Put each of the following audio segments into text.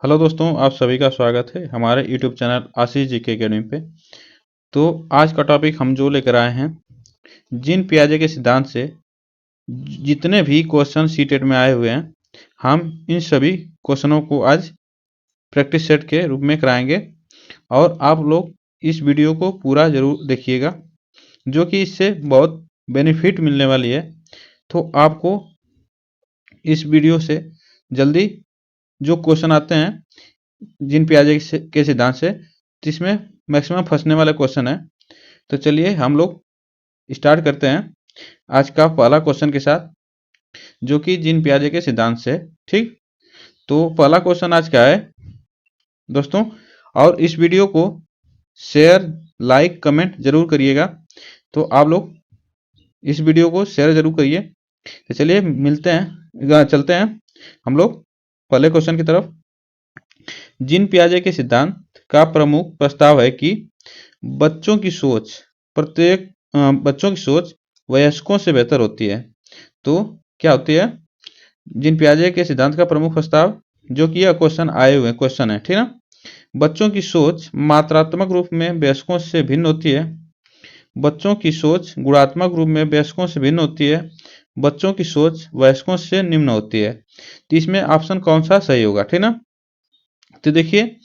Hello दोस्तों, आप सभी का स्वागत है हमारे यूट्यूब चैनल आशीष जी के अकेडमी पे। तो आज का टॉपिक हम जो लेकर आए हैं, जीन पियाजे के सिद्धांत से जितने भी क्वेश्चन सीटेट में आए हुए हैं, हम इन सभी क्वेश्चनों को आज प्रैक्टिस सेट के रूप में कराएंगे। और आप लोग इस वीडियो को पूरा जरूर देखिएगा, जो कि इससे बहुत बेनिफिट मिलने वाली है। तो आपको इस वीडियो से जल्दी जो क्वेश्चन आते हैं जीन पियाजे के सिद्धांत से, जिसमें मैक्सिमम फंसने वाले क्वेश्चन है। तो चलिए हम लोग स्टार्ट करते हैं आज का पहला क्वेश्चन के साथ, जो कि जीन पियाजे के सिद्धांत से। ठीक, तो पहला क्वेश्चन आज का है दोस्तों, और इस वीडियो को शेयर, लाइक, कमेंट जरूर करिएगा। तो आप लोग इस वीडियो को शेयर जरूर करिए। तो चलिए चलते हैं हम लोग पहले क्वेश्चन की तरफ। जीन पियाजे के सिद्धांत का प्रमुख प्रस्ताव है कि बच्चों की सोच बच्चों की सोच वयस्कों से बेहतर होती है। तो क्या होती है जीन पियाजे के सिद्धांत का प्रमुख प्रस्ताव, जो कि यह क्वेश्चन आए हुए क्वेश्चन है, ठीक ना। बच्चों की सोच मात्रात्मक रूप में वयस्कों से भिन्न होती है। बच्चों की सोच गुणात्मक रूप में वयस्कों से भिन्न होती है। बच्चों की सोच वयस्कों से निम्न होती है। तो इसमें ऑप्शन कौन सा सही होगा, ठीक ना। तो देखिए,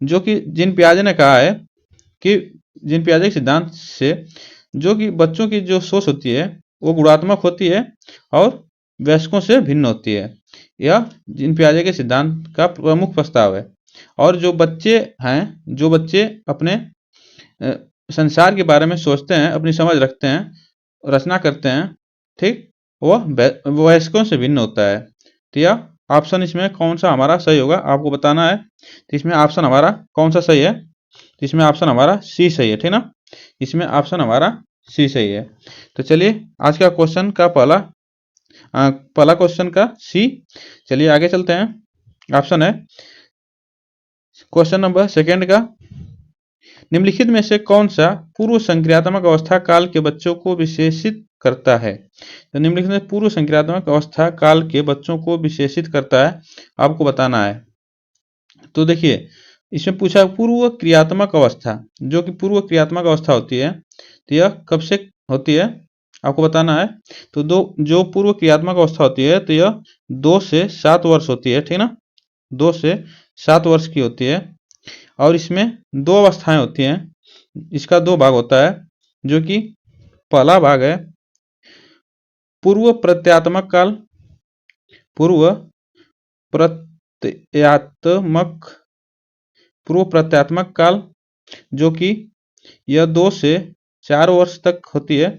जो कि जीन पियाजे ने कहा है कि जीन पियाजे के सिद्धांत से जो कि बच्चों की जो सोच होती है वो गुणात्मक होती है और वयस्कों से भिन्न होती है। यह जीन पियाजे के सिद्धांत का प्रमुख प्रस्ताव है। और जो बच्चे हैं, जो बच्चे अपने संसार के बारे में सोचते हैं, अपनी समझ रखते हैं, रचना करते हैं, ठीक, वह वयस्कों से भिन्न होता है। तो यह ऑप्शन इसमें कौन सा हमारा सही होगा आपको बताना है। तो इसमें ऑप्शन हमारा कौन सा सही है, तो इसमें ऑप्शन हमारा सी सही है, ठीक ना। इसमें ऑप्शन हमारा सी सही है। तो चलिए आज का क्वेश्चन का पहला क्वेश्चन का सी। चलिए आगे चलते हैं। ऑप्शन है क्वेश्चन नंबर सेकंड का, निम्नलिखित में से कौन सा पूर्व संक्रियात्मक अवस्था काल के बच्चों को विशेषित करता है। तो निम्नलिखित में पूर्व संक्रियात्मक अवस्था काल के बच्चों को विशेषित करता है, आपको बताना है। तो देखिए, इसमें पूछा पूर्व क्रियात्मक अवस्था, जो कि पूर्व क्रियात्मक अवस्था होती है, तो यह कब से होती है आपको बताना है। तो जो पूर्व क्रियात्मक अवस्था होती है, तो यह 2 से 7 वर्ष होती है, ठीक ना। 2 से 7 वर्ष की होती है। और इसमें 2 अवस्थाएं होती हैं। इसका 2 भाग होता है, जो कि पहला भाग है पूर्व प्रत्यात्मक काल। पूर्व प्रत्यात्मक पूर्व प्रत्यात्मक काल, जो कि यह 2 से 4 वर्ष तक होती है,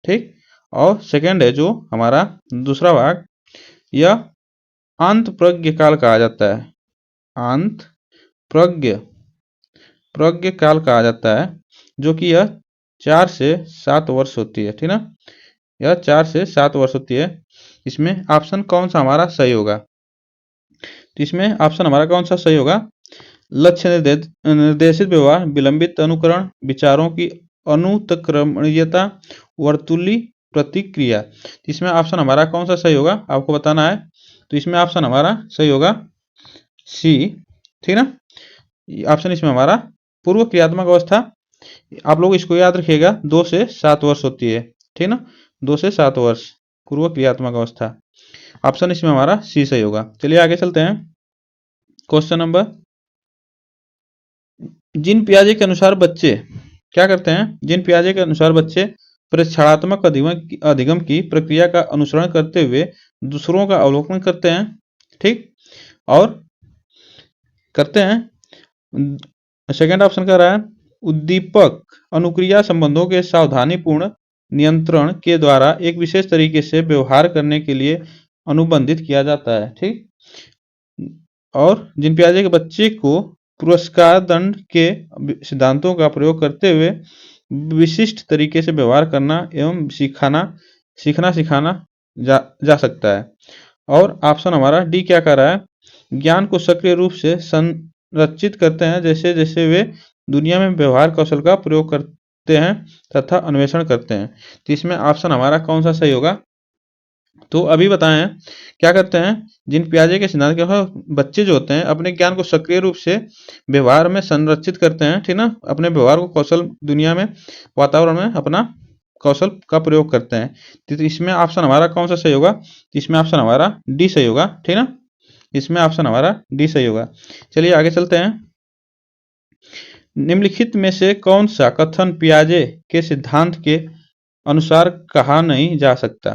ठीक। और सेकंड है जो हमारा दूसरा भाग, यह अंत प्रज्ञ काल कहा जाता है। अंत प्रज्ञ काल कहा जाता है, जो कि यह 4 से 7 वर्ष होती है, ठीक ना। यह 4 से 7 वर्ष होती है। इसमें ऑप्शन कौन सा हमारा सही होगा, तो इसमें ऑप्शन हमारा कौन सा सही होगा, लक्ष्य निर्देशित व्यवहार, विलंबित अनुकरण, विचारों की अनुत्क्रमणीयता, वर्तुली प्रतिक्रिया। इसमें ऑप्शन हमारा कौन सा सही होगा आपको बताना है। तो इसमें ऑप्शन हमारा सही होगा सी, ठीक ना। ऑप्शन इसमें हमारा पूर्व क्रियात्मक अवस्था, आप लोग इसको याद रखिएगा, 2 से 7 वर्ष होती है, ठीक ना। 2 से 7 वर्ष पूर्व क्रियात्मक अवस्था। ऑप्शन इसमें हमारा सी सही होगा। चलिए आगे चलते हैं। क्वेश्चन नंबर, जीन पियाजे के अनुसार बच्चे क्या करते हैं। जीन पियाजे के अनुसार बच्चे प्रेक्षणात्मक अधिगम की प्रक्रिया का अनुसरण करते हुए दूसरों का अवलोकन करते हैं, ठीक, और करते हैं। सेकेंड ऑप्शन कह रहा है उद्दीपक अनुक्रिया संबंधों के सावधानीपूर्ण नियंत्रण के द्वारा एक विशेष तरीके से व्यवहार करने के लिए अनुबंधित किया जाता है, ठीक। और जीन पियाजे के बच्चे को पुरस्कार दंड के सिद्धांतों का प्रयोग करते हुए विशिष्ट तरीके से व्यवहार करना एवं सीखना सिखाना जा सकता है। और ऑप्शन हमारा डी क्या कर रहा है, ज्ञान को सक्रिय रूप से संरचित करते हैं जैसे जैसे वे दुनिया में व्यवहार कौशल का प्रयोग करते हैं तथा अन्वेषण करते हैं। तो इसमें ऑप्शन हमारा कौन सा सही होगा, तो अभी बताएं हैं क्या करते हैं, जिन पियाजे के सिद्धांत के बच्चे जो होते हैं अपने ज्ञान को सक्रिय रूप से व्यवहार में संरक्षित करते हैं, ठीक ना, अपने व्यवहार को कौशल दुनिया में, वातावरण में अपना कौशल का प्रयोग करते हैं। तो इसमें ऑप्शन हमारा कौन सा सही होगा? तो इसमें ऑप्शन हमारा डी सही होगा, ठीक ना, इसमें ऑप्शन हमारा डी सही होगा। चलिए आगे चलते हैं। निम्नलिखित में से कौन सा कथन पियाजे के सिद्धांत के अनुसार कहा नहीं जा सकता?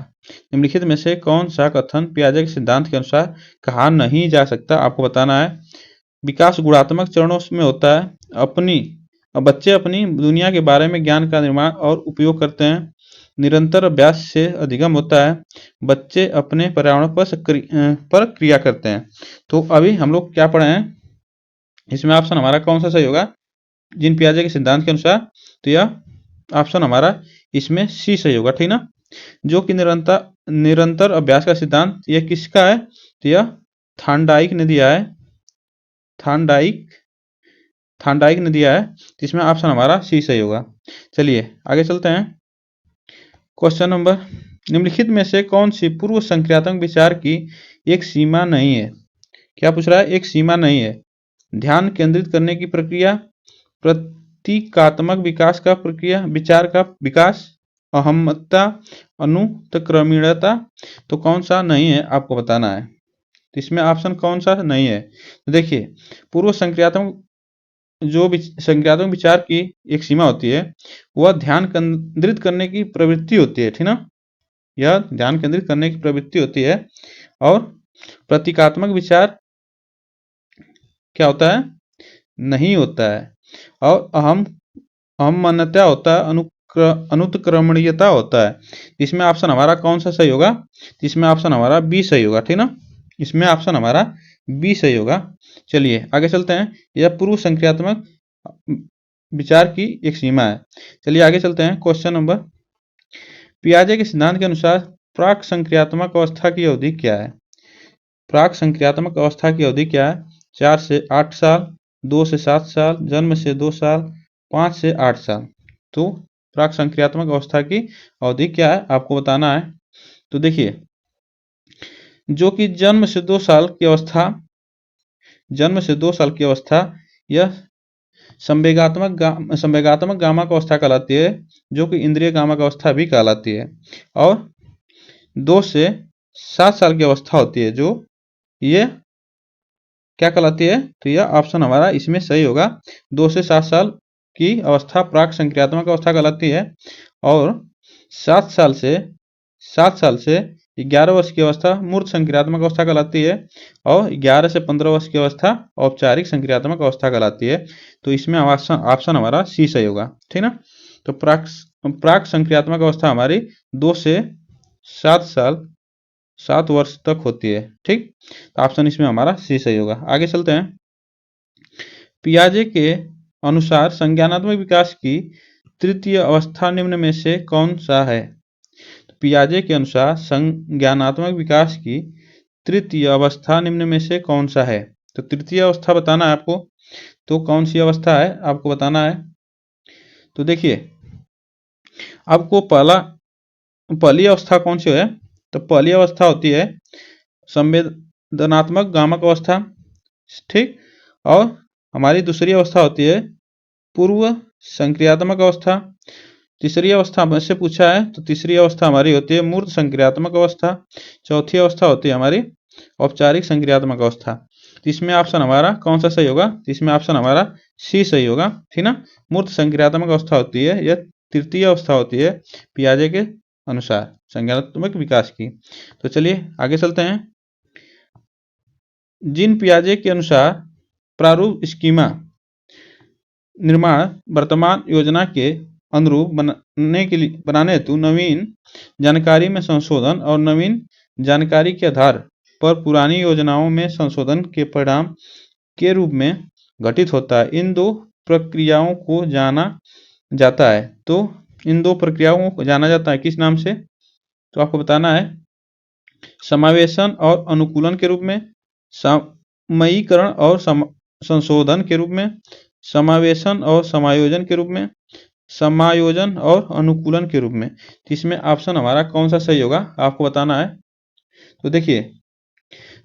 निम्नलिखित में से कौन सा कथन पियाजे के सिद्धांत के अनुसार कहा नहीं जा सकता? आपको बताना है। विकास गुणात्मक चरणों में होता है। बच्चे अपनी दुनिया के बारे में ज्ञान का निर्माण और उपयोग करते हैं। निरंतर अभ्यास से अधिगम होता है। बच्चे अपने पर्यावरण पर क्रिया करते हैं। तो अभी हम लोग क्या पढ़े हैं, इसमें ऑप्शन हमारा कौन सा सही होगा जिन पियाजे के सिद्धांत के अनुसार? तो यह ऑप्शन हमारा इसमें सी सही होगा, ठीक ना, जो कि निरंतर अभ्यास का सिद्धांत यह किसका है? तो यह थांडाइक ने दिया है, थांडाइक ने दिया है। इसमें ऑप्शन हमारा सी सही होगा। चलिए आगे चलते हैं। क्वेश्चन नंबर, निम्नलिखित में से कौन सी पूर्व संक्रियात्मक विचार की एक सीमा नहीं है? क्या पूछ रहा है? एक सीमा नहीं है। ध्यान केंद्रित करने की प्रक्रिया, प्रतीकात्मक विकास का प्रक्रिया, विचार का विकास, अहमता, अनुत्क्रमणीयता। तो कौन सा नहीं है आपको बताना है। तो इसमें ऑप्शन कौन सा नहीं है? तो देखिए, पूर्व संक्रियात्मक संक्रियात्मक विचार की एक सीमा होती है, वह ध्यान केंद्रित करने की प्रवृत्ति होती है, ठीक ना, यह ध्यान केंद्रित करने की प्रवृत्ति होती है। और प्रतीकात्मक विचार क्या होता है? नहीं होता है। और अहमन्यता होता है, अनुत्क्रमणीयता होता है। इसमें ऑप्शन हमारा कौन सा सही होगा? इसमें ऑप्शन हमारा बी सही होगा, ठीक ना, इसमें ऑप्शन हमारा बी सही होगा। चलिए आगे चलते हैं। यह पूर्व संक्रियात्मक विचार की एक सीमा है। चलिए आगे चलते हैं। क्वेश्चन नंबर, पियाजे के सिद्धांत के अनुसार प्राक संक्रियात्मक अवस्था की अवधि क्या है? प्राक संक्रियात्मक अवस्था की अवधि क्या है? 4 से 8 साल, 2 से 7 साल, जन्म से 2 साल, 5 से 8 साल। तो प्राक संक्रियात्मक अवस्था की अवधि क्या है आपको बताना है। तो देखिए, जो कि जन्म से 2 साल की अवस्था यह संवेगात्मक गामक अवस्था कहलाती है, जो कि इंद्रिय गामक अवस्था भी कहलाती है। और 2 से 7 साल की अवस्था होती है, जो ये क्या कहलाती है? तो यह ऑप्शन हमारा इसमें सही होगा। 2 से 7 साल की अवस्था प्राक संक्रियात्मक अवस्था कहलाती है। और 7 साल से 11 वर्ष की अवस्था मूर्त संक्रियात्मक अवस्था कहलाती है। और 11 से 15 वर्ष की अवस्था औपचारिक संक्रियात्मक अवस्था कहलाती है। तो इसमें ऑप्शन हमारा सी सही होगा, ठीक ना। तो प्राक संक्रियात्मक अवस्था हमारी 2 से 7 वर्ष तक होती है, ठीक। तो ऑप्शन इसमें हमारा सी सही होगा। आगे चलते हैं। पियाजे के अनुसार संज्ञानात्मक विकास की तृतीय अवस्था निम्न में से कौन सा है? पियाजे के अनुसार संज्ञानात्मक विकास की तृतीय अवस्था निम्न में से कौन सा है? तो तृतीय अवस्था बताना है आपको। तो कौन सी अवस्था है आपको बताना है। तो देखिए, आपको पहली अवस्था कौन सी है? तो पहली अवस्था होती है संवेदनात्मक गामक अवस्था, ठीक। और हमारी दूसरी अवस्था होती है पूर्व संक्रियात्मक अवस्था। तीसरी अवस्था हमसे पूछा है, तो तीसरी अवस्था हमारी होती है मूर्त संक्रियात्मक अवस्था। चौथी अवस्था होती है हमारी औपचारिक संक्रियात्मक अवस्था। तो इसमें ऑप्शन हमारा कौन सा सही होगा? तो इसमें ऑप्शन हमारा सी सही होगा, ठीक ना। मूर्त संक्रियात्मक अवस्था होती है, यह तृतीय अवस्था होती है पियाजे के अनुसार संज्ञानात्मक विकास की। तो चलिए आगे चलते हैं। जिन पियाजे के अनुसार प्रारूप स्कीमा निर्माण वर्तमान योजना के अनुरूप बनाने हेतु नवीन जानकारी में संशोधन और नवीन जानकारी के आधार पर पुरानी योजनाओं में संशोधन के परिणाम के रूप में घटित होता है। इन दो प्रक्रियाओं को जाना जाता है। तो इन दो प्रक्रियाओं को जाना जाता है किस नाम से? तो आपको बताना है समावेशन और अनुकूलन के रूप में, समयीकरण और संशोधन के रूप में, समावेशन और समायोजन के रूप में, समायोजन और अनुकूलन के रूप में। इसमें ऑप्शन हमारा कौन सा सही होगा आपको बताना है। तो देखिए,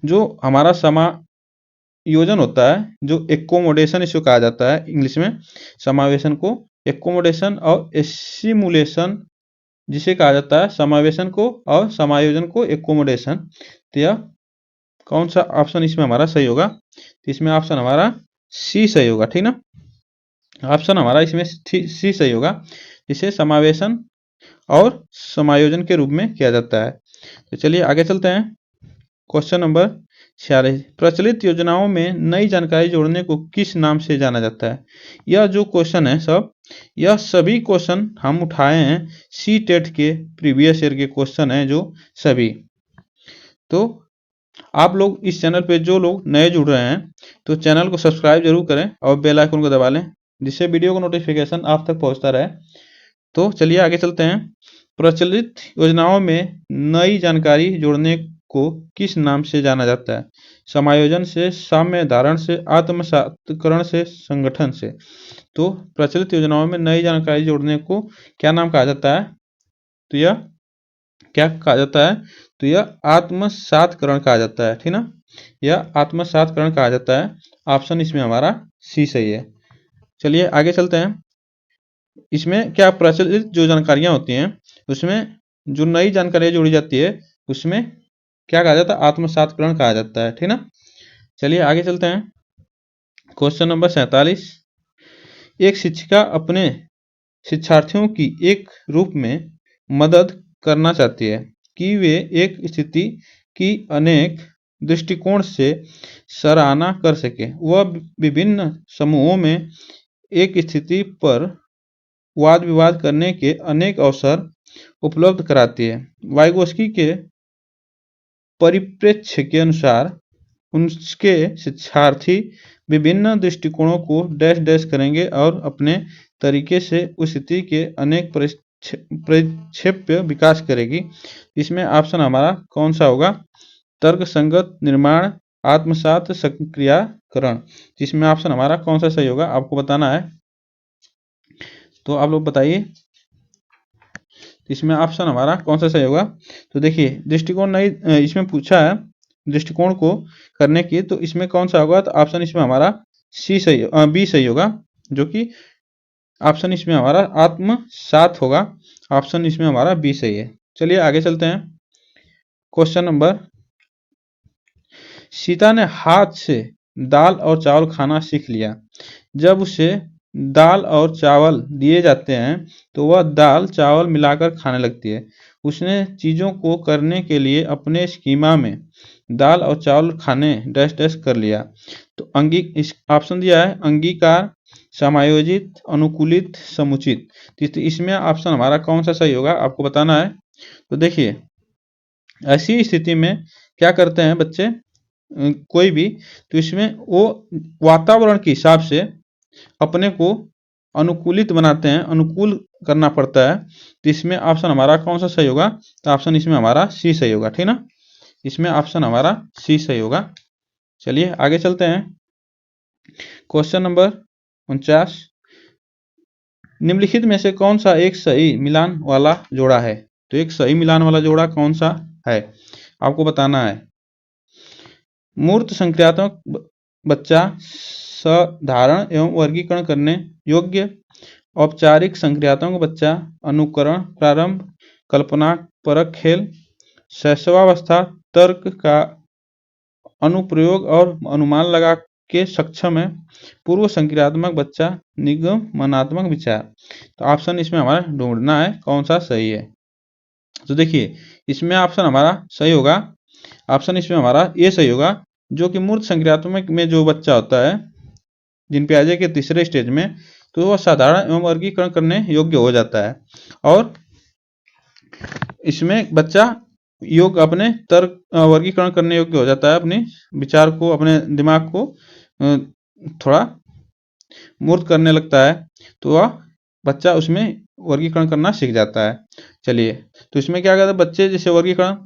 जो हमारा समायोजन होता है, जो एकोमोडेशन इसको कहा जाता है इंग्लिश में, समावेशन को एकोमोडेशन और एसिमुलेशन जिसे कहा जाता है समावेशन को और समायोजन को एकोमोडेशन। तो यह कौन सा ऑप्शन इसमें हमारा सही होगा? तो इसमें ऑप्शन हमारा सी सही होगा, ठीक ना। ऑप्शन हमारा इसमें सी सही होगा, जिसे समावेशन और समायोजन के रूप में किया जाता है। तो चलिए आगे चलते हैं। क्वेश्चन नंबर 46, प्रचलित योजनाओं में नई जानकारी जोड़ने को किस नाम से जाना जाता है? यह जो क्वेश्चन है यह सभी क्वेश्चन हम उठाए हैं सी टेट के प्रीवियस ईयर के क्वेश्चन हैं जो सभी। तो आप लोग इस चैनल पे जो लोग नए जुड़ रहे हैं तो चैनल को सब्सक्राइब जरूर करें और बेल आइकन को दबा लें, जिससे वीडियो का नोटिफिकेशन आप तक पहुंचता रहे। तो चलिए आगे चलते हैं। प्रचलित योजनाओं में नई जानकारी जोड़ने को किस नाम से जाना जाता है? समायोजन से, साम्य धारण से, आत्मसातकरण से, संगठन से। तो प्रचलित योजनाओं में नई जानकारी जोड़ने को क्या नाम कहा जाता है? तो यह क्या कहा जाता है? तो यह आत्मसातकरण कहा जाता है, ठीक ना। यह आत्मसातकरण कहा जाता है। ऑप्शन इसमें हमारा सी सही है। चलिए आगे चलते हैं। इसमें क्या प्रचलित जो जानकारियां होती हैं उसमें जो नई जानकारियां जोड़ी जाती है उसमें क्या कहा जाता है? आत्मसातकरण कहा जाता है, ठीक ना। चलिए आगे चलते हैं। क्वेश्चन नंबर 47, एक शिक्षिका अपने शिक्षार्थियों की एक रूप में मदद करना चाहती है कि वे एक स्थिति की अनेक दृष्टिकोण से सराहना कर सके। वह विभिन्न समूहों में एक स्थिति पर वाद विवाद करने के अनेक अवसर उपलब्ध कराती है। वाइगोस्की के परिप्रेक्ष्य के अनुसार उनके शिक्षार्थी विभिन्न दृष्टिकोणों को डैश डैश करेंगे और अपने तरीके से उस स्थिति के अनेक प्रक्षेप्य विकास करेगी। इसमें ऑप्शन हमारा कौन सा होगा? तर्क संगत निर्माण, आत्मसात, सक्रियकरण। इसमें ऑप्शन हमारा कौन सा सही होगा आपको बताना है। तो आप लोग बताइए इसमें ऑप्शन हमारा कौन सा सही होगा। तो देखिए, दृष्टिकोण नहीं इसमें पूछा है दृष्टिकोण को करने की, तो इसमें कौन सा होगा? तो ऑप्शन इसमें हमारा सी सही बी सही होगा, जो कि ऑप्शन इसमें हमारा आत्मसात होगा। ऑप्शन इसमें हमारा बी सही है। चलिए आगे चलते हैं। क्वेश्चन नंबर, सीता ने हाथ से दाल और चावल खाना सीख लिया। जब उसे दाल और चावल दिए जाते हैं तो वह दाल चावल मिलाकर खाने लगती है। उसने चीज़ों को करने के लिए अपने स्कीमा में दाल और चावल खाने डैश डैश कर लिया। तो इस ऑप्शन दिया है अंगीकार, समायोजित, अनुकूलित, समुचित। तो इसमें ऑप्शन हमारा कौन सा सही होगा आपको बताना है। तो देखिए, ऐसी स्थिति में क्या करते हैं बच्चे कोई भी, तो इसमें वो वातावरण के हिसाब से अपने को अनुकूलित बनाते हैं, अनुकूल करना पड़ता है। तो इसमें ऑप्शन हमारा कौन सा सही होगा? तो ऑप्शन इसमें हमारा सी सही होगा, ठीक ना। इसमें ऑप्शन हमारा सी सही होगा। चलिए आगे चलते हैं। क्वेश्चन नंबर 49, निम्नलिखित में से कौन सा एक सही मिलान वाला जोड़ा है? तो एक सही मिलान वाला जोड़ा कौन सा है आपको बताना है। मूर्त संक्रियात्मक बच्चा साधारण एवं वर्गीकरण करने योग्य, औपचारिक संक्रियात्मक बच्चा अनुकरण, प्रारंभ, कल्पना परक खेल, शैशवावस्था तर्क का अनुप्रयोग और अनुमान लगा के सक्षम है, पूर्व संक्रियात्मक बच्चा निगमनात्मक विचार। तो ऑप्शन इसमें हमारा ढूंढना है कौन सा सही है। तो देखिए, इसमें ऑप्शन हमारा सही होगा, ऑप्शन इसमें हमारा ये सही होगा, जो कि मूर्त संक्रियात्मक में जो बच्चा होता है जिन पियाजे के तीसरे स्टेज में, तो वह साधारण एवं वर्गीकरण करने योग्य हो जाता है। और इसमें बच्चा योग अपने तर्क वर्गीकरण करने योग्य हो जाता है, अपने विचार को, अपने दिमाग को थोड़ा मूर्त करने लगता है, तो वह बच्चा उसमें वर्गीकरण करना सीख जाता है। चलिए, तो इसमें क्या कहता है, बच्चे जैसे वर्गीकरण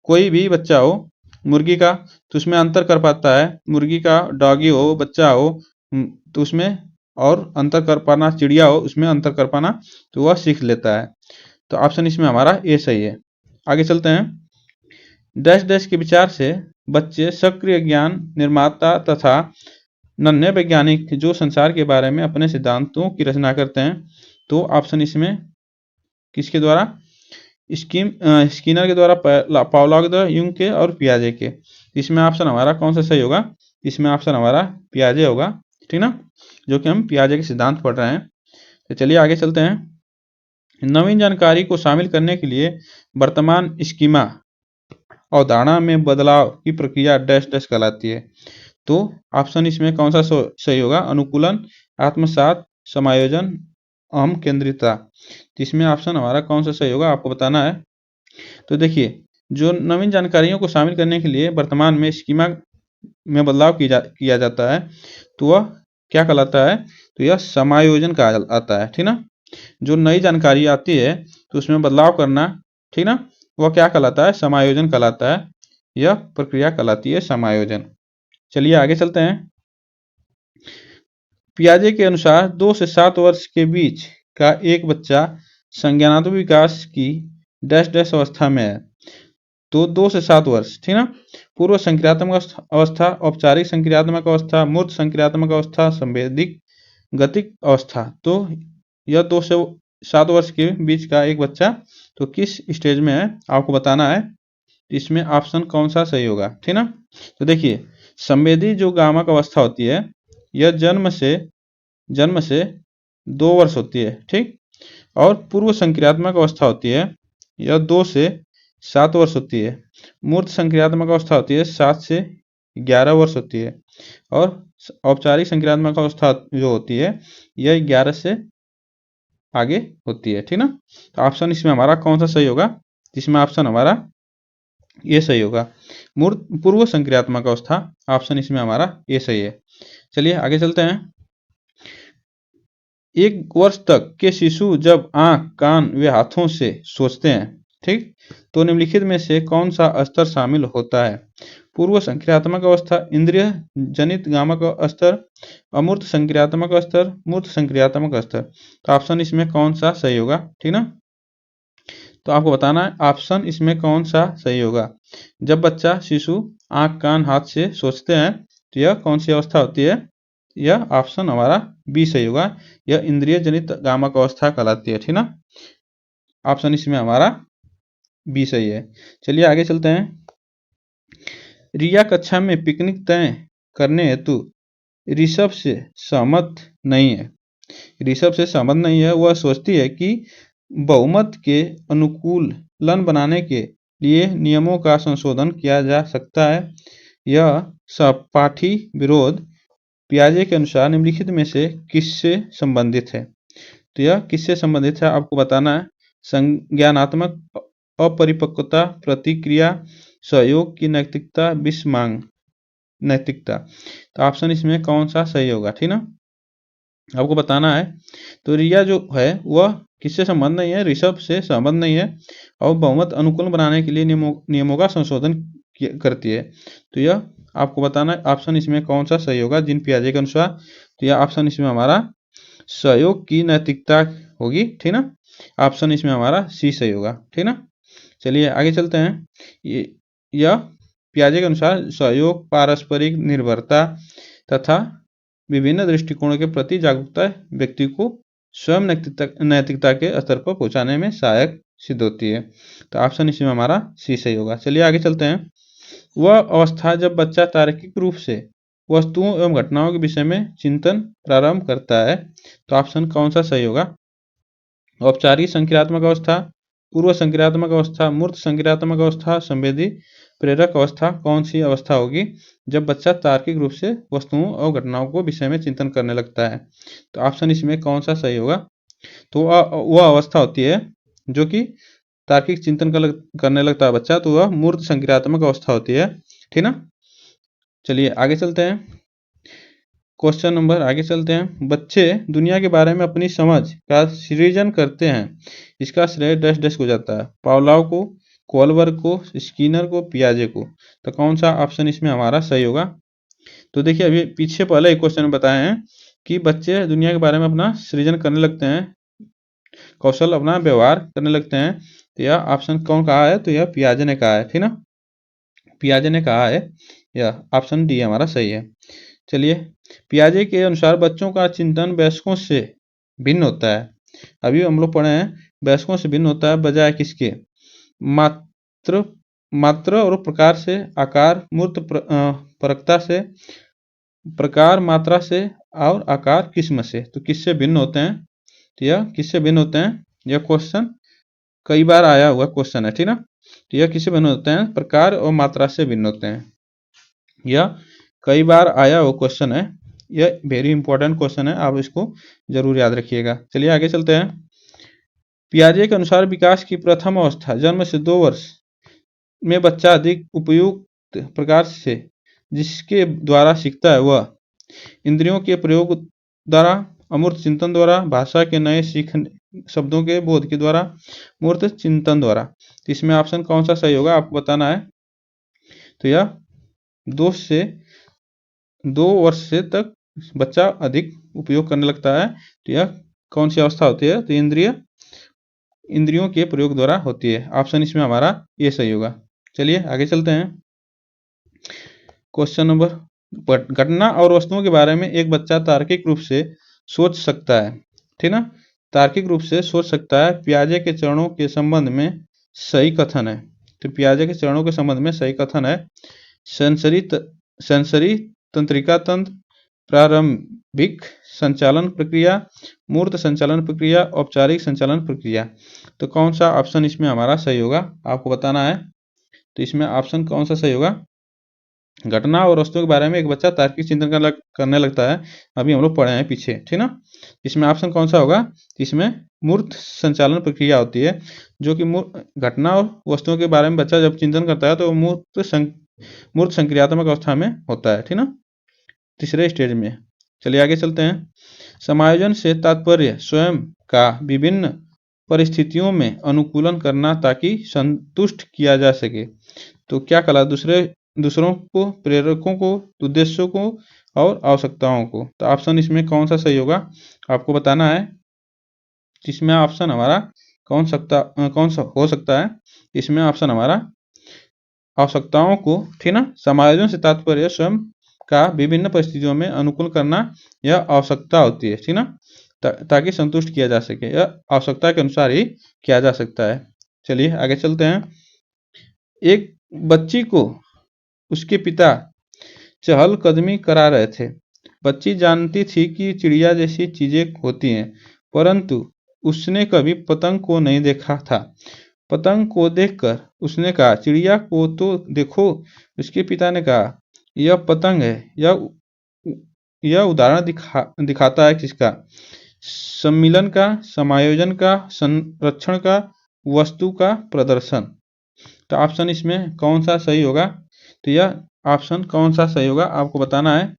कोई भी बच्चा हो मुर्गी का तो उसमें अंतर कर पाता है, मुर्गी का डॉगी हो बच्चा हो तो उसमें और अंतर कर पाना, चिड़िया हो उसमें अंतर कर पाना, तो वह सीख लेता है। तो ऑप्शन इसमें हमारा ए सही है। आगे चलते हैं। डैश डैश के विचार से बच्चे सक्रिय ज्ञान निर्माता तथा नन्हे वैज्ञानिक जो संसार के बारे में अपने सिद्धांतों की रचना करते हैं। तो ऑप्शन इसमें किसके द्वारा? स्किनर के द्वारा, पावलोव के द्वारा, यूंग के और पियाजे के। इसमें ऑप्शन हमारा कौन सा सही होगा? इसमें ऑप्शन हमारा पियाजे होगा, ठीक ना, जो कि हम पियाजे के सिद्धांत पढ़ रहे हैं। तो चलिए आगे चलते हैं। नवीन जानकारी को शामिल करने के लिए वर्तमान स्कीमा अवधारणा में बदलाव की प्रक्रिया डैश डैश कहलाती है। तो ऑप्शन इसमें कौन सा सही होगा? अनुकूलन, आत्मसात, समायोजन, अहम केंद्रितता। तो इसमें ऑप्शन हमारा कौन सा सही होगा आपको बताना है। तो देखिए, जो नवीन जानकारियों को शामिल करने के लिए वर्तमान में स्कीमा में बदलाव किया जाता है, तो वह क्या कहलाता है? तो यह समायोजन कहलाता है, ठीक ना। जो नई जानकारी आती है तो उसमें बदलाव करना, ठीक ना, वह क्या कहलाता है? समायोजन कहलाता है। यह प्रक्रिया कहलाती है समायोजन। चलिए आगे चलते हैं। पियाजे के अनुसार 2 से 7 वर्ष के बीच का एक बच्चा संज्ञानात्मक विकास की डैश डैश अवस्था में है। तो 2 से 7 वर्ष, ठीक ना। पूर्व संक्रियात्मक अवस्था, औपचारिक संक्रियात्मक अवस्था, मूर्त संक्रियात्मक अवस्था, संवेदिक गतिक अवस्था। तो यह 2 से 7 वर्ष के बीच का एक बच्चा तो किस स्टेज में है आपको बताना है। इसमें ऑप्शन कौन सा सही होगा, ठीक ना। तो देखिए, संवेदी जो गामक अवस्था होती है, यह जन्म से 2 वर्ष होती है, ठीक। और पूर्व संक्रियात्मक अवस्था होती है, यह 2 से 7 वर्ष होती है। मूर्त संक्रियात्मक अवस्था होती है 7 से 11 वर्ष होती है। और औपचारिक संक्रियात्मक अवस्था जो होती है, यह 11 से आगे होती है, ठीक ना। तो ऑप्शन इसमें हमारा कौन सा सही होगा? इसमें ऑप्शन हमारा ये सही होगा, मूर्त पूर्व संक्रियात्मक अवस्था। ऑप्शन इसमें हमारा ये सही है। चलिए आगे चलते हैं। 1 वर्ष तक के शिशु जब आंख, कान व हाथों से सोचते हैं, ठीक, तो निम्नलिखित में से कौन सा स्तर शामिल होता है? पूर्व संक्रियात्मक अवस्था, इंद्रिय जनित गामक स्तर, अमूर्त संक्रियात्मक स्तर, मूर्त संक्रियात्मक स्तर। तो ऑप्शन इसमें कौन सा सही होगा, ठीक ना। तो आपको बताना है ऑप्शन इसमें कौन सा सही होगा। जब बच्चा शिशु आंख, कान, हाथ से सोचते हैं, तो यह कौन सी अवस्था होती है? यह ऑप्शन हमारा बी सही होगा। यह इंद्रिय जनित गामक अवस्था कहलाती है, ठीक ना। ऑप्शन इसमें हमारा बी सही है। चलिए आगे चलते हैं। रिया कक्षा में पिकनिक तय करने हेतु ऋषभ से सहमत नहीं है। ऋषभ से सहमत नहीं है। वह सोचती है कि बहुमत के अनुकूलन बनाने के लिए नियमों का संशोधन किया जा सकता है। यह सहपाठी विरोध पियाजे के अनुसार निम्नलिखित में से किससे संबंधित है? तो यह किससे संबंधित है आपको बताना है। संज्ञानात्मक अपरिपक्वता, प्रतिक्रिया, सहयोग की नैतिकता, विश्व मांग नैतिकता। तो ऑप्शन इसमें कौन सा सही होगा, ठीक ना, आपको बताना है। तो रिया जो है वह किससे संबंध नहीं है? ऋषभ से संबंध नहीं है और बहुमत अनुकूल बनाने के लिए नियमों का संशोधन करती है। तो यह आपको बताना है ऑप्शन इसमें कौन सा सही होगा जीन पियाजे के अनुसार। तो यह ऑप्शन इसमें हमारा सहयोग की नैतिकता होगी, ठीक ना। ऑप्शन इसमें हमारा सी सही होगा, ठीक ना। चलिए आगे चलते हैं। यह पियाजे के अनुसार सहयोग, पारस्परिक निर्भरता तथा विभिन्न दृष्टिकोणों के प्रति जागरूकता व्यक्ति को स्वयं नैतिकता के स्तर पर पहुंचाने में सहायक सिद्ध होती है। तो ऑप्शन इसमें हमारा सी सही होगा। चलिए आगे चलते हैं। वह अवस्था जब बच्चा तार्किक रूप से वस्तुओं एवं घटनाओं के विषय में चिंतन प्रारंभ करता है, तो ऑप्शन कौन सा सही होगा? औपचारिक संक्रियात्मक अवस्था, पूर्व संक्रियात्मक अवस्था, मूर्त संक्रियात्मक अवस्था, संवेदी प्रेरक अवस्था। कौन सी अवस्था होगी जब बच्चा तार्किक रूप से वस्तुओं और घटनाओं को विषय में चिंतन करने लगता है? तो ऑप्शन इसमें कौन सा सही होगा? तो वह अवस्था होती है जो कि तार्किक चिंतन करने लगता है बच्चा, तो वह मूर्त संक्रियात्मक अवस्था होती है, ठीक ना। चलिए आगे चलते हैं। क्वेश्चन नंबर आगे चलते हैं। बच्चे दुनिया के बारे में अपनी समझ का सृजन करते हैं, इसका श्रेय डैश डैश को जाता है। पावलोव को, कोलबर्ग को, स्किनर को, पियाजे को। तो कौन सा ऑप्शन इसमें हमारा सही होगा? तो देखिए, अभी पीछे पहले एक क्वेश्चन में बताए हैं कि बच्चे दुनिया के बारे में अपना सृजन करने लगते हैं, कौशल अपना व्यवहार करने लगते हैं। तो यह ऑप्शन कौन कहा है? तो यह पियाजे ने कहा है, ठीक ना। पियाजे ने कहा है, यह ऑप्शन डी हमारा सही है। चलिए, पियाजे के अनुसार बच्चों का चिंतन वयस्कों से भिन्न होता है। अभी हम लोग पढ़े हैं वयस्कों से भिन्न होता है बजाय किसके, मात्र मात्र और प्रकार से, आकार मूर्त परकता से, प्रकार मात्रा से और आकार किस्म से। तो किससे भिन्न होते हैं, तो यह किससे भिन्न होते हैं, यह क्वेश्चन कई बार आया हुआ क्वेश्चन है, ठीक ना। तो यह किससे भिन्न होते हैं, प्रकार और मात्रा से भिन्न होते हैं। यह कई बार आया हुआ क्वेश्चन है, यह वेरी इंपॉर्टेंट क्वेश्चन है, आप इसको जरूर याद रखिएगा। चलिए आगे चलते हैं। पियाजे के अनुसार विकास की प्रथम अवस्था जन्म से 2 वर्ष में बच्चा अधिक उपयुक्त प्रकार से जिसके द्वारा सीखता है वह इंद्रियों के प्रयोग द्वारा, अमूर्त चिंतन द्वारा, भाषा के नए सीखने शब्दों के बोध के द्वारा, मूर्त चिंतन द्वारा। तो इसमें ऑप्शन कौन सा सही होगा आपको बताना है। तो यह 2 वर्ष से तक बच्चा अधिक उपयोग करने लगता है। तो यह कौन सी अवस्था होती है, तो इंद्रियों के प्रयोग द्वारा होती है। ऑप्शन इसमें हमारा ये सही होगा। चलिए आगे चलते हैं। क्वेश्चन नंबर, घटना और वस्तुओं के बारे में एक बच्चा तार्किक रूप से सोच सकता है, ठीक ना, तार्किक रूप से सोच सकता है। पियाजे के चरणों के संबंध में सही कथन है। तो पियाजे के चरणों के संबंध में सही कथन है, सेंसरी तंत्रिका तंत्र, प्रारंभिक संचालन प्रक्रिया, मूर्त संचालन प्रक्रिया, औपचारिक संचालन प्रक्रिया। तो कौन सा ऑप्शन इसमें हमारा सही होगा आपको बताना है। तो इसमें ऑप्शन कौन सा सही होगा, घटना और वस्तुओं के बारे में एक बच्चा तार्किक चिंतन करने लगता है, अभी हम लोग पढ़े हैं पीछे, ठीक ना। इसमें ऑप्शन कौन सा होगा, इसमें मूर्त संचालन प्रक्रिया होती है, जो कि घटना और वस्तुओं के बारे में बच्चा जब चिंतन करता है तो मूर्त संक्रियात्मक अवस्था में होता है, ठीक ना, तीसरे स्टेज में। चलिए आगे चलते हैं। समायोजन से तात्पर्य स्वयं का विभिन्न परिस्थितियों में अनुकूलन करना ताकि संतुष्ट किया जा सके। तो क्या कला, दूसरों को, प्रेरकों को, उद्देश्यों को और आवश्यकताओं को। तो ऑप्शन इसमें कौन सा सही होगा आपको बताना है। इसमें ऑप्शन हमारा कौन सा हो सकता है, इसमें ऑप्शन हमारा आवश्यकताओं को, ठीक ना। समायोजन से तात्पर्य स्वयं का विभिन्न परिस्थितियों में अनुकूल करना यह आवश्यकता होती है, ठीक ना, ताकि संतुष्ट किया जा सके। यह आवश्यकता के अनुसार ही किया जा सकता है। चलिए आगे चलते हैं। एक बच्ची को उसके पिता चहलकदमी करा रहे थे। बच्ची जानती थी कि चिड़िया जैसी चीजें होती हैं, परंतु उसने कभी पतंग को नहीं देखा था। पतंग को देखकर उसने कहा, चिड़िया को तो देखो। उसके पिता ने कहा, यह पतंग है। यह उदाहरण दिखाता है किसका, सम्मिलन का, समायोजन का, संरक्षण का, वस्तु का प्रदर्शन। तो ऑप्शन इसमें कौन सा सही होगा, तो यह ऑप्शन कौन सा सही होगा आपको बताना है।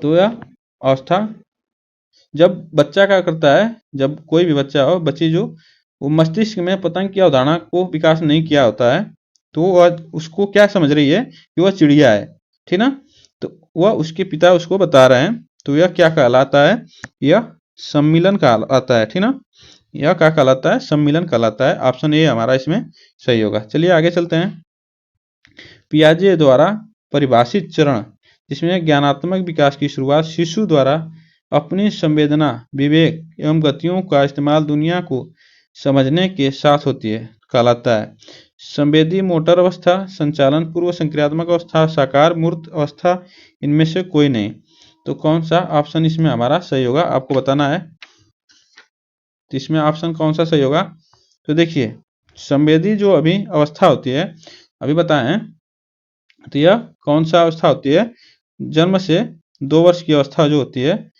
तो यह अवस्था जब बच्चा क्या करता है, जब कोई भी बच्चा हो, बच्ची जो, वो मस्तिष्क में पतंग की अवधारणा को विकास नहीं किया होता है, तो वह उसको क्या समझ रही है कि वह चिड़िया है, ठीक ना। तो वह उसके पिता उसको बता रहे हैं, तो यह क्या कहलाता है, यह सम्मिलन कहलाता है, ठीक ना। यह क्या कहलाता है, सम्मिलन कहलाता है। ऑप्शन ए हमारा इसमें सही होगा। चलिए आगे चलते हैं। पियाजे द्वारा परिभाषित चरण, जिसमें ज्ञानात्मक विकास की शुरुआत शिशु द्वारा अपनी संवेदना, विवेक एवं गतियों का इस्तेमाल दुनिया को समझने के साथ होती है, कहलाता है संवेदी मोटर अवस्था, संचालन पूर्व संक्रियात्मक अवस्था, साकार मूर्त अवस्था, इनमें से कोई नहीं। तो कौन सा ऑप्शन इसमें हमारा सही होगा आपको बताना है। तो इसमें ऑप्शन कौन सा सही होगा, तो देखिए संवेदी जो अभी अवस्था होती है, अभी बताएं, तो यह कौन सा अवस्था होती है, जन्म से 2 वर्ष की अवस्था जो होती है।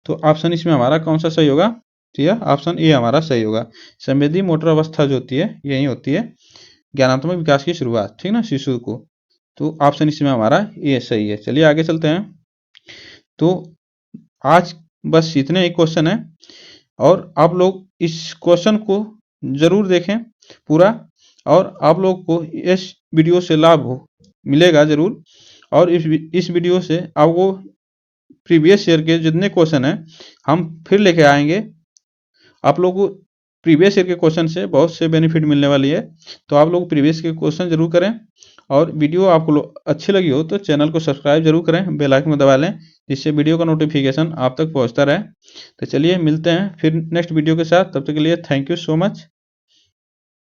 तो ऑप्शन इसमें हमारा कौन सा सही होगा, तो यह ऑप्शन ए हमारा सही होगा। संवेदी मोटर अवस्था जो होती है यही होती है ज्ञानात्मक विकास की शुरुआत, ठीक ना, शिशु को। तो ऑप्शन इसमें हमारा ये सही है। चलिए आगे चलते हैं। तो आज बस इतने ही क्वेश्चन है, और आप लोग इस क्वेश्चन को जरूर देखें पूरा, और आप लोग को इस वीडियो से लाभ मिलेगा जरूर। और इस वीडियो से आपको प्रीवियस ईयर के जितने क्वेश्चन हैं हम फिर लेके आएंगे। आप लोग को प्रीवियस ईयर के क्वेश्चन से बहुत से बेनिफिट मिलने वाली है, तो आप लोग प्रीवियस के क्वेश्चन जरूर करें और वीडियो आपको अच्छी लगी हो तो चैनल को सब्सक्राइब जरूर करें, बेल आइकन में दबा लें जिससे वीडियो का नोटिफिकेशन आप तक पहुंचता रहे। तो चलिए मिलते हैं फिर नेक्स्ट वीडियो के साथ, तब तक के लिए थैंक यू सो मच।